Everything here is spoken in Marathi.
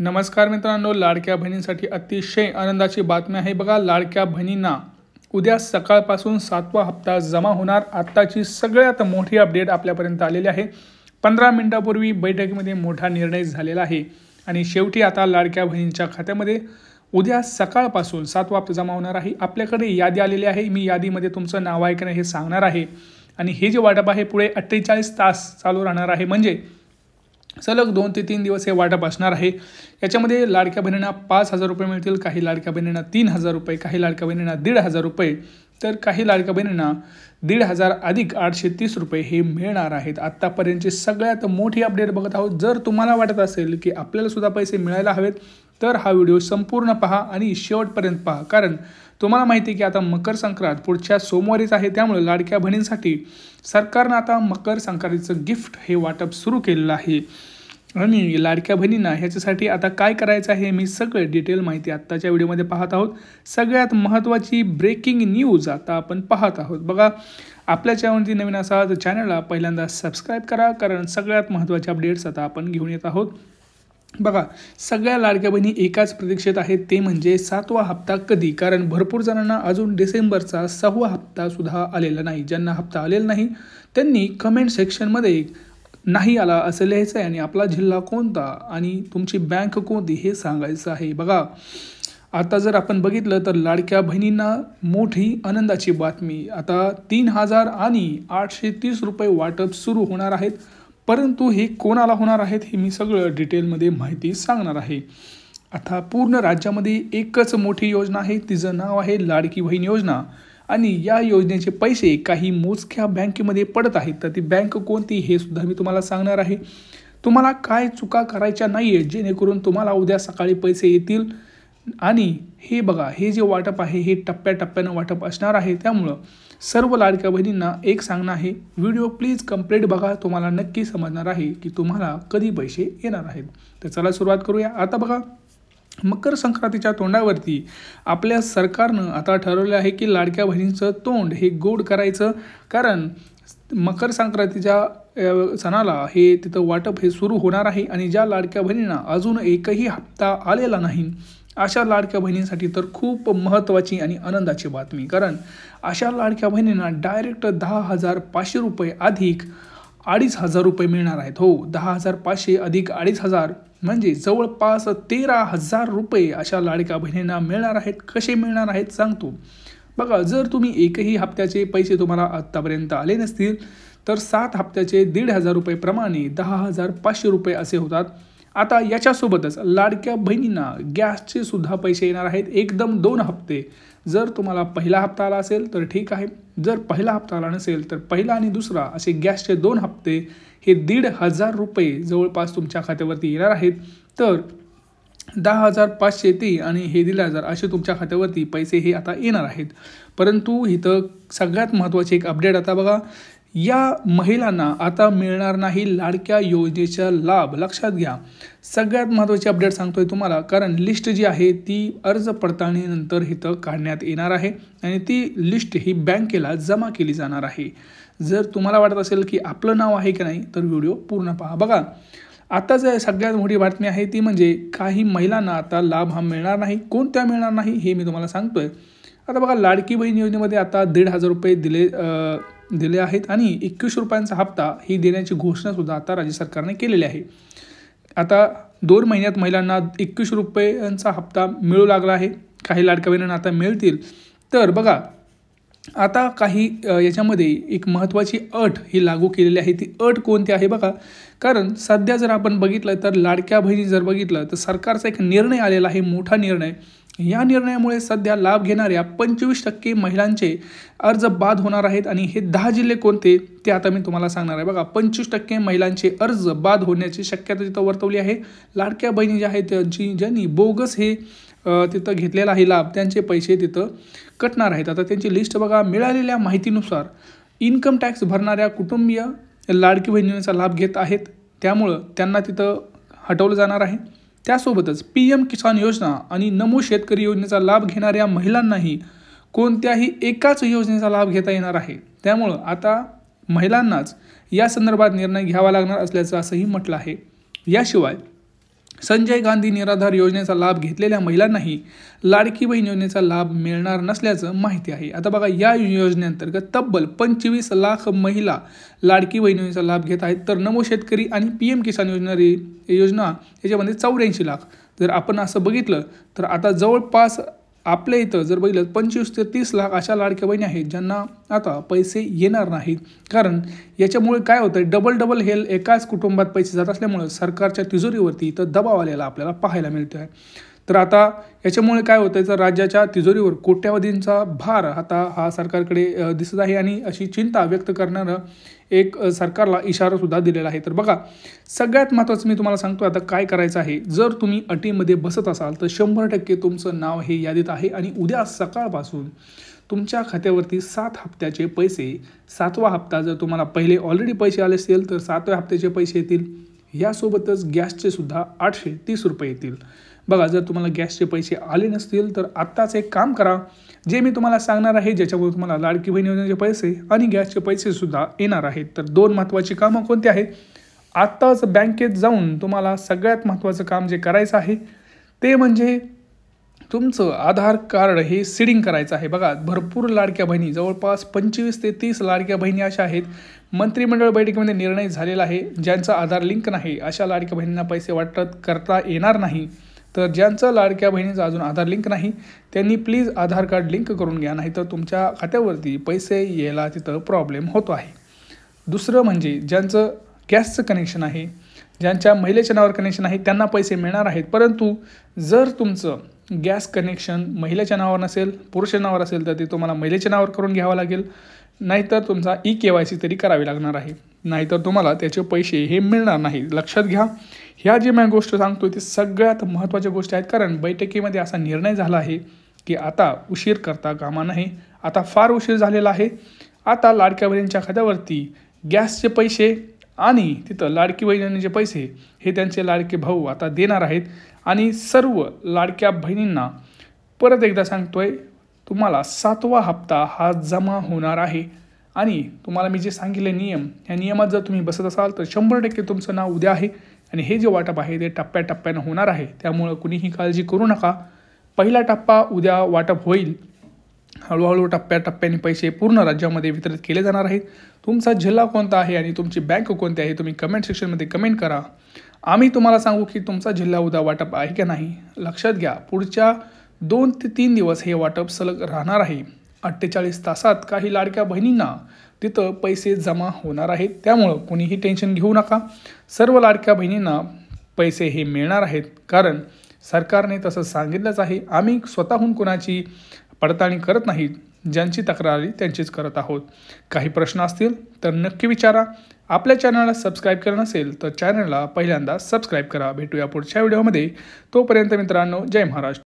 नमस्कार मित्रांनो, लाडक्या बहिणींसाठी अतिशय आनंदाची बातमी आहे बघा। लाडक्या बहिणींना उद्या सकाळपासून 7वा हप्ता जमा होणार। आत्ताची सगळ्यात मोठी अपडेट आपल्यापर्यंत आलेली आहे। 15 मिनिटांपूर्वी बैठकीमध्ये मोठा निर्णय झालेला आहे आणि शेवटी आता लाडक्या बहिणींच्या खात्यामध्ये उद्या सकाळपासून 7वा हप्ता जमा होणार आहे। आपल्याकडे यादी आलेली आहे, मी यादीमध्ये तुमचं नाव आहे की नाही हे सांगणार आहे आणि हे जे वाटप आहे पुढे 48 तास चालू राहणार आहे, म्हणजे सलग 2 ते 3 दिवस हे वाटप असणार आहे। याच्यामध्ये लाडक्या बहिणींना 5,000 रुपये मिळतील, काही लाडक्या बहिणींना 3,000 रुपये, काही लाडक्या बहिणींना 1,500 रुपये, तर काही लाडक्या बहिणींना 1,500 अधिक 830 रुपये हे मिळणार आहेत। आत्तापर्यंतची सगळ्यात मोठी अपडेट बघत आहोत। जर तुम्हाला वाटत असेल की आपल्याला सुद्धा पैसे मिळायला हवेत तर हा व्हिडिओ संपूर्ण पहा आणि शेवटपर्यंत पहा, कारण तुम्हाला माहिती आहे की आता मकर संक्रांत पुढच्या सोमवारीच आहे। त्यामुळे लाडक्या बहिणींसाठी सरकारने आता मकर संक्रांतीचं गिफ्ट हे वाटप सुरू केलेलं आहे आणि लाडक्या बहिणींना ह्याच्यासाठी आता काय करायचं आहे मी सगळे डिटेल माहिती आत्ताच्या व्हिडिओमध्ये पाहत आहोत। सगळ्यात महत्त्वाची ब्रेकिंग न्यूज आता आपण पाहत आहोत बघा। आपल्या चॅनलवरती नवीन असाल तर चॅनलला पहिल्यांदा सबस्क्राईब करा, कारण सगळ्यात महत्त्वाचे अपडेट्स आता आपण घेऊन येत आहोत। बघा, सगळ्या लाडक्या बहिणी एकाच प्रतीक्षेत आहेत, ते म्हणजे 7वा हप्ता कधी, कारण भरपूर जणांना अजून डिसेंबरचा 6वा हप्ता सुद्धा आलेला नाही। ज्यांना हप्ता आलेला नाही त्यांनी कमेंट सेक्शनमध्ये नाही आला असं लिहायचं आहे आणि आपला जिल्हा कोणता आणि तुमची बँक कोणती हे सांगायचं आहे। बघा, आता जर आपण बघितलं तर लाडक्या बहिणींना मोठी आनंदाची बातमी, आता 3,000 आणि 830 रुपये वाटप सुरू होणार आहेत। परंतु हे कोणाला होणार आहेत हे मी सगळं डिटेलमध्ये माहिती सांगणार आहे। आता पूर्ण राज्यामध्ये एकच मोठी योजना आहे, तिचं नाव आहे लाडकी बहीण योजना आणि या योजनेचे पैसे काही मोजक्या बँकेमध्ये पडत आहेत। तर ती बँक कोणती हे सुद्धा मी तुम्हाला सांगणार आहे। तुम्हाला काय चुका करायच्या नाही आहेत जेणेकरून तुम्हाला उद्या सकाळी पैसे येतील। आणि हे बघा, हे जे वाटप आहे हे टप्प्याटप्प्यानं वाटप असणार आहे। त्यामुळं सर्व लाडक्या बहिणींना एक सांगणं आहे, व्हिडिओ प्लीज कंप्लीट बघा, तुम्हाला नक्की समजणार आहे की तुम्हाला कधी पैसे येणार आहेत। तर चला सुरुवात करूया। आता बघा, मकर संक्रांतीच्या तोंडावरती आपल्या सरकारनं आता ठरवलं आहे की लाडक्या बहिणींचं तोंड हे गोड करायचं, कारण मकर संक्रांतीच्या सणाला हे तिथं वाटप हे सुरू होणार आहे आणि ज्या लाडक्या बहिणींना अजून एकही हप्ता आलेला नाही अशा लाडक्या बहिणींसाठी तर खूप महत्त्वाची आणि आनंदाची बातमी, कारण अशा लाडक्या बहिणींना डायरेक्ट 10,500 रुपये अधिक 2,500 रुपये मिळणार आहेत। हो, 10,500 अधिक 2,500 म्हणजे जवळपास 13,000 रुपये अशा लाडक्या बहिणींना मिळणार आहेत। कसे मिळणार आहेत सांगतो बघा। जर तुम्ही एकही हप्त्याचे पैसे तुम्हाला आत्तापर्यंत आले नसतील तर 7 हप्त्याचे 1,500 रुपये प्रमाणे 10,500 रुपये असे होतात। आता याच्यासोबतच लाडक्या बहिणींना गॅसचे सुद्धा पैसे येणार आहेत, एकदम 2 हप्ते। जर तुम्हाला पहिला हप्ता आला असेल तर ठीक आहे, जर पहिला हप्ता आला नसेल तर पहिला आणि दुसरा असे गॅसचे 2 हप्ते हे 1,500 रुपये जवळपास तुमच्या खात्यावरती येणार आहेत। तर 10,500 ते आणि हे 1,500 असे तुमच्या खात्यावरती पैसे हे आता येणार आहेत। परंतु इथं सगळ्यात महत्त्वाची एक अपडेट आता बघा, या महिलांना आता मिळणार नाही लाडक्या योजनेचा लाभ। लक्षात घ्या, सगळ्यात महत्त्वाची अपडेट सांगतोय तुम्हाला, कारण लिस्ट जी आहे ती अर्ज पडताळणीनंतर इथं काढण्यात येणार आहे आणि ती लिस्ट ही बँकेला जमा केली जाणार आहे। जर तुम्हाला वाटत असेल की आपलं नाव आहे की नाही तर व्हिडिओ पूर्ण पहा। बघा, आता जे सगळ्यात मोठी बातमी आहे ती म्हणजे काही महिलांना आता लाभ हा मिळणार नाही। कोणत्या मिळणार नाही हे मी तुम्हाला सांगतोय। आता बघा, लाडकी बहीण योजनेमध्ये आता 1,500 रुपये दिले आहेत आणि 21 रुपयांचा हप्ता ही देण्याची घोषणासुद्धा आता राज्य सरकारने केलेली आहे। आता 2 महिन्यात महिलांना 21 रुपयांचा हप्ता मिळू लागला आहे, काही लाडक्या बहिणींना आता मिळतील। तर बघा, आता काही याच्यामध्ये एक महत्त्वाची अट ही लागू केलेली आहे। ती अट कोणती आहे बघा, कारण सध्या जर आपण बघितलं तर लाडक्या बहिणी जर बघितलं तर सरकारचा एक निर्णय आलेला आहे, मोठा निर्णय। या निर्णयामुळे सध्या लाभ घेणाऱ्या 25% महिलांचे अर्ज बाद होणार आहेत आणि हे 10 जिल्हे कोणते ते आता मी तुम्हाला सांगणार आहे। बघा, 25% महिलांचे अर्ज बाद होण्याची शक्यता तिथं वर्तवली आहे। लाडक्या बहिणी ज्या आहेत ज्यांनी बोगस हे तिथं घेतलेला आहे लाभ, त्यांचे पैसे तिथं कटणार आहेत। आता त्यांची लिस्ट बघा, मिळालेल्या माहितीनुसार इन्कम टॅक्स भरणाऱ्या कुटुंबीय लाडकी बहिणींचा लाभ घेत आहेत, त्यामुळं त्यांना तिथं हटवलं जाणार आहे। त्यासोबतच PM किसान योजना आणि नमो शेतकरी योजनेचा लाभ घेणाऱ्या महिलांनाही कोणत्याही एकाच योजनेचा लाभ घेता येणार आहे। त्यामुळं आता महिलांनाच या संदर्भात निर्णय घ्यावा लागणार असल्याचं असंही म्हटलं आहे। याशिवाय संजय गांधी निराधार योजनेचा लाभ घेतलेल्या महिलांनाही लाडकी बहीण योजनेचा लाभ मिळणार नसल्याचं माहिती आहे. आता बघा, या योजनेअंतर्गत तब्बल 25 लाख महिला लाडकी बहीण योजनेचा लाभ घेत आहेत. तर नमो शेतकरी आणि PM किसान योजना याच्यामध्ये 84 लाख. जर आपण असं बघितलं तर आता जवळपास आपल्या इथं जर बघितलं 25 ते 30 लाख अशा लाडक्या बहिणी आहेत ज्यांना आता पैसे येणार नाहीत. कारण याच्यामुळे काय होतं, डबल हे एकाच कुटुंबात पैसे जात असल्यामुळे सरकारच्या तिजोरीवरती इथं दबाव आलेला आपल्याला पाहायला मिळतो आहे. तर आता याच्यामुळे काय होतं, तर राज्याच्या तिजोरीवर कोट्यावधींचा भार आता हा सरकारकडे दिसत आहे आणि अशी चिंता व्यक्त करणारं एक सरकारला इशारासुद्धा दिलेला आहे. तर बघा, सगळ्यात महत्त्वाचं मी तुम्हाला सांगतो आता काय करायचं आहे. जर तुम्ही अटीमध्ये बसत असाल तर 100% तुमचं नाव हे यादीत आहे आणि उद्या सकाळपासून तुमच्या खात्यावरती 7 हप्त्याचे पैसे, 7वा हप्ता जर तुम्हाला पहिले ऑलरेडी पैसे आले असतील तर 7व्या हप्त्याचे पैसे येतील. यासोबतच गॅसचे सुद्धा 830 रुपये येतील. बघा, जर तुम्हाला गॅसचे पैसे आले नसतील तर आत्ताच एक काम करा, जे मी तुम्हाला सांगणार आहे ज्याच्यामुळे तुम्हाला लाडकी बहीण योजनेचे पैसे आणि गॅसचे पैसे सुद्धा येणार आहेत. तर 2 महत्त्वाची कामं कोणती आहेत? आत्ताच बँकेत जाऊन तुम्हाला सगळ्यात महत्त्वाचं काम जे करायचं आहे ते म्हणजे तुमचं आधार कार्ड हे सीडिंग करायचं आहे. बघा, भरपूर लाडक्या बहिणी, जवळपास 25 ते 30 लाडक्या बहिणी अशा आहेत. मंत्रिमंडळ बैठकीमध्ये निर्णय झालेला आहे, ज्यांचा आधार लिंक नाही अशा लाडक्या बहिणींना पैसे वाटप करता येणार नाही. तर ज्यांचं लाडक्या बहिणीचं अजून आधार लिंक नाही त्यांनी प्लीज आधार कार्ड लिंक करून घ्या, नाही तर तुमच्या खात्यावरती पैसे यायला तिथं प्रॉब्लेम होतो आहे. दुसरं म्हणजे ज्यांचं गॅसचं कनेक्शन आहे, ज्यांच्या महिलेच्या नावावर कनेक्शन आहे त्यांना पैसे मिळणार आहेत. परंतु जर तुमचं गॅस कनेक्शन महिलेच्या नावावर नसेल, पुरुषाच्या नावावर असेल तर ते तुम्हाला महिलेच्या नावावर करून घ्यावं लागेल, नाहीतर तुमचा KYC तरी करावी लागणार आहे, नाहीतर तुम्हाला त्याचे पैसे हे मिळणार नाही. लक्षात घ्या, ह्या जी मी गोष्ट सांगतो ती सगळ्यात महत्त्वाच्या गोष्टी आहेत. कारण बैठकीमध्ये असा निर्णय झाला आहे की आता उशीर करता कामा नये. आता फार उशीर झालेला आहे. आता लाडक्या बहिणींच्या खात्यावरती गॅसचे पैसे आणि तिथं लाडकी बहिणींचे पैसे हे त्यांचे लाडके भाऊ आता देणार आहेत. आणि सर्व लाडक्या बहिणींना परत एकदा सांगतोय, तुम्हाला 7वा हप्ता हा जमा होणार आहे. आणि तुम्हाला मी जे सांगितले नियम, ह्या नियमात जर तुम्ही बसत असाल तर 100% तुमचं नाव उद्या आहे. आणि हे जे वाटप आहे ते टप्प्याटप्प्यानं होणार आहे, त्यामुळं कुणीही काळजी करू नका. पहिला टप्पा उद्या वाटप होईल. हळूहळू टप्प्याटप्प्याने पैसे पूर्ण राज्यामध्ये वितरित केले जाणार आहेत. तुमचा जिल्हा कोणता आहे आणि तुमची बँक कोणती आहे तुम्ही कमेंट सेक्शनमध्ये कमेंट करा. आम्ही तुम्हाला सांगू की तुमचा जिल्हा उद्या वाटप आहे की नाही. लक्षात घ्या, पुढच्या 2 ते 3 दिवस हे वाटप सलग राहणार आहे. 48 तासात काही लाडक्या बहिणींना तिथं पैसे जमा होणार आहेत. त्यामुळं कोणीही टेन्शन घेऊ नका. सर्व लाडक्या बहिणींना पैसे हे मिळणार आहेत, कारण सरकारने तसं सांगितलंच आहे. आम्ही स्वतःहून कोणाची पडताळणी करत नाहीत, ज्यांची तक्रार आली त्यांचीच करत आहोत. काही प्रश्न असतील तर नक्की विचारा. आपल्या चॅनलला सबस्क्राईब केलं नसेल तर चॅनलला पहिल्यांदा सबस्क्राईब करा. भेटूया पुढच्या व्हिडिओमध्ये. तोपर्यंत मित्रांनो, जय महाराष्ट्र.